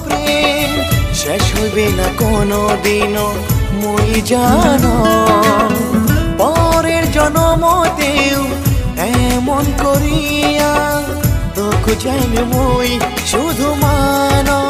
প্রেম শেষ হইবে না কোনো দিনও মুই জানো পরের জনমতেও এমন করিয়া তোকে চাইলে মুই শুধু মানো